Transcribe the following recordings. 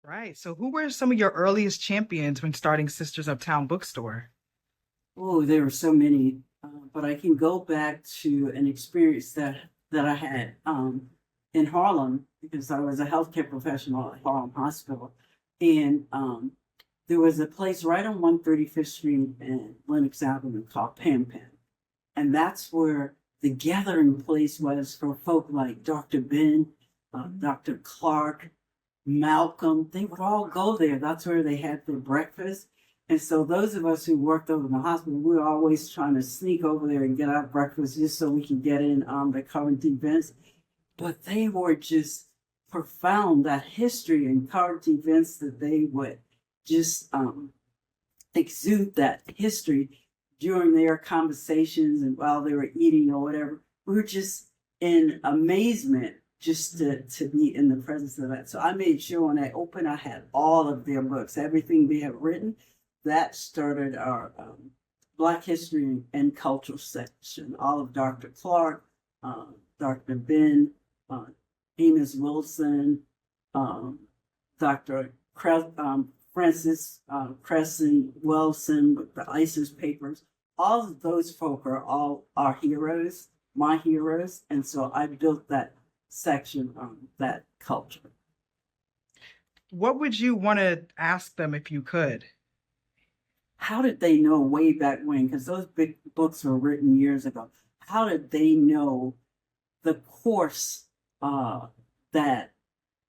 Right. So who were some of your earliest champions when starting Sisters Uptown Bookstore? Oh, there were so many, but I can go back to an experience that I had in Harlem because I was a healthcare professional at Harlem Hospital, and there was a place right on 135th Street and Lenox Avenue called Pam Pam, and that's where the gathering place was for folk like Dr. Ben, Dr. Clark, Malcolm. They would all go there. That's where they had their breakfast. And so those of us who worked over in the hospital, we were always trying to sneak over there and get our breakfast just so we could get in on the current events. But they were just profound, that history and current events that they would just exude that history during their conversations and while they were eating or whatever. We were just in amazement just to be in the presence of that. So I made sure when I opened, I had all of their books, everything they had written. That started our Black History and Cultural section. All of Dr. Clark, Dr. Ben, uh, Amos Wilson, Dr. Francis Crescent Wilson with the ISIS papers. All of those folk are all our heroes, my heroes. And so I built that section on that culture. What would you want to ask them if you could? How did they know way back when? Because those big books were written years ago. How did they know the course that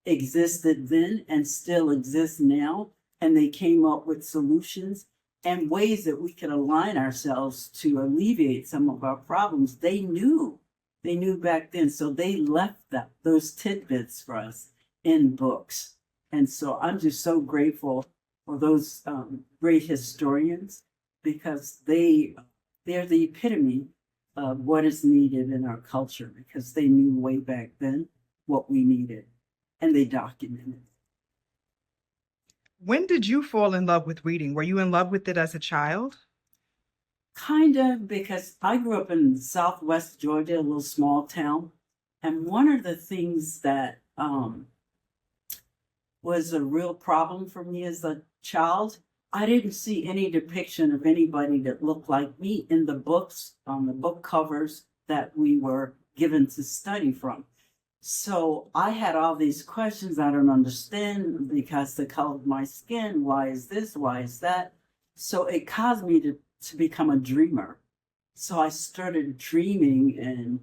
existed then and still exists now? And they came up with solutions and ways that we could align ourselves to alleviate some of our problems. They knew back then. So they left those tidbits for us in books. And so I'm just so grateful for those great historians because they're the epitome of what is needed in our culture because they knew way back then what we needed and they documented. When did you fall in love with reading? Were you in love with it as a child? Kind of, because I grew up in Southwest Georgia, a little small town, and one of the things that was a real problem for me as a child. I didn't see any depiction of anybody that looked like me in the books, on the book covers that we were given to study from. So I had all these questions I don't understand because the color of my skin, why is this, why is that? So it caused me to become a dreamer. So I started dreaming and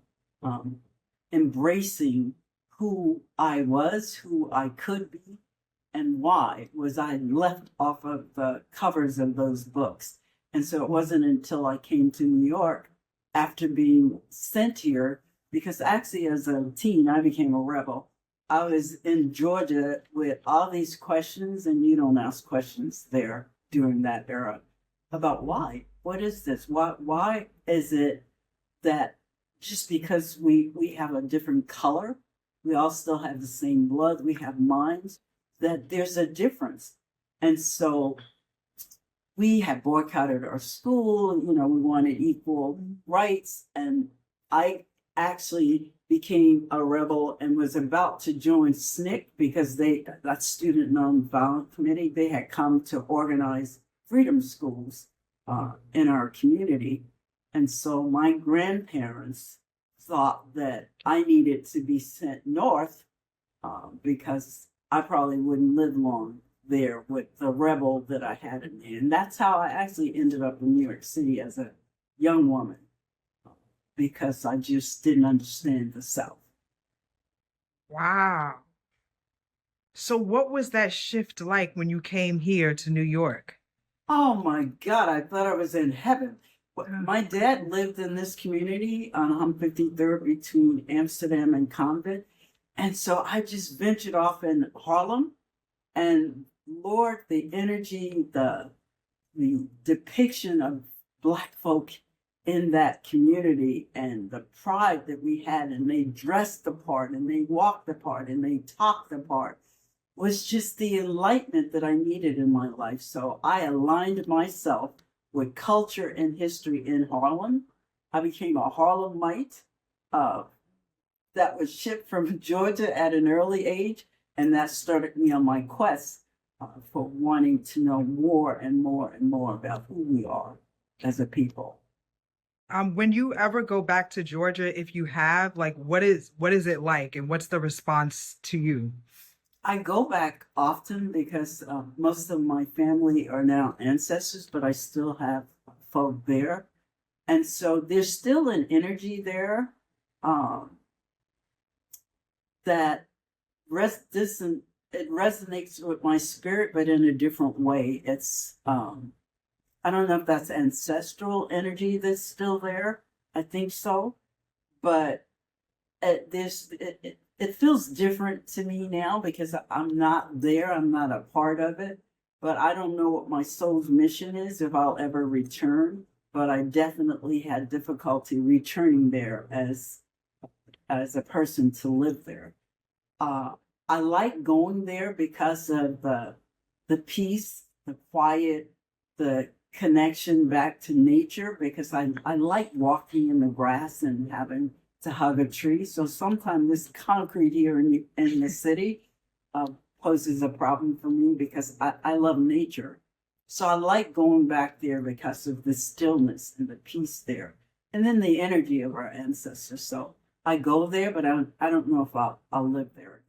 embracing who I was, who I could be, and why was I left off of the covers of those books. And so it wasn't until I came to New York after being sent here, because actually as a teen, I became a rebel. I was in Georgia with all these questions, and you don't ask questions there during that era about why. What is this? Why is it that just because we have a different color, we all still have the same blood, we have minds, that there's a difference. And so we had boycotted our school, we wanted equal rights. And I actually became a rebel and was about to join SNCC because that Student Nonviolent Committee, they had come to organize freedom schools in our community. And so my grandparents thought that I needed to be sent north because I probably wouldn't live long there with the rebel that I had in me. And that's how I actually ended up in New York City as a young woman because I just didn't understand the South. Wow. So what was that shift like when you came here to New York? Oh my God, I thought I was in heaven. My dad lived in this community on 153rd between Amsterdam and Convent. And so I just ventured off in Harlem. And Lord, the energy, the depiction of Black folk in that community and the pride that we had, and they dressed the part and they walked the part and they talked the part, was just the enlightenment that I needed in my life. So I aligned myself with culture and history in Harlem. I became a Harlemite that was shipped from Georgia at an early age, and that started me on my quest for wanting to know more and more and more about who we are as a people. When you ever go back to Georgia, if you have, like, what is it like, and what's the response to you? I go back often because most of my family are now ancestors, but I still have folk there. And so there's still an energy there um, that it resonates with my spirit, but in a different way. I don't know if that's ancestral energy that's still there. I think so, but it feels different to me now because I'm not there. I'm not a part of it. But I don't know what my soul's mission is if I'll ever return. But I definitely had difficulty returning there as a person to live there. Uh, I like going there because of the peace, the quiet, the connection back to nature. Because I like walking in the grass and having to hug a tree. So sometimes this concrete here in the city uh, poses a problem for me because I love nature. So I like going back there because of the stillness and the peace there. And then the energy of our ancestors. So I go there, but I don't know if I'll live there.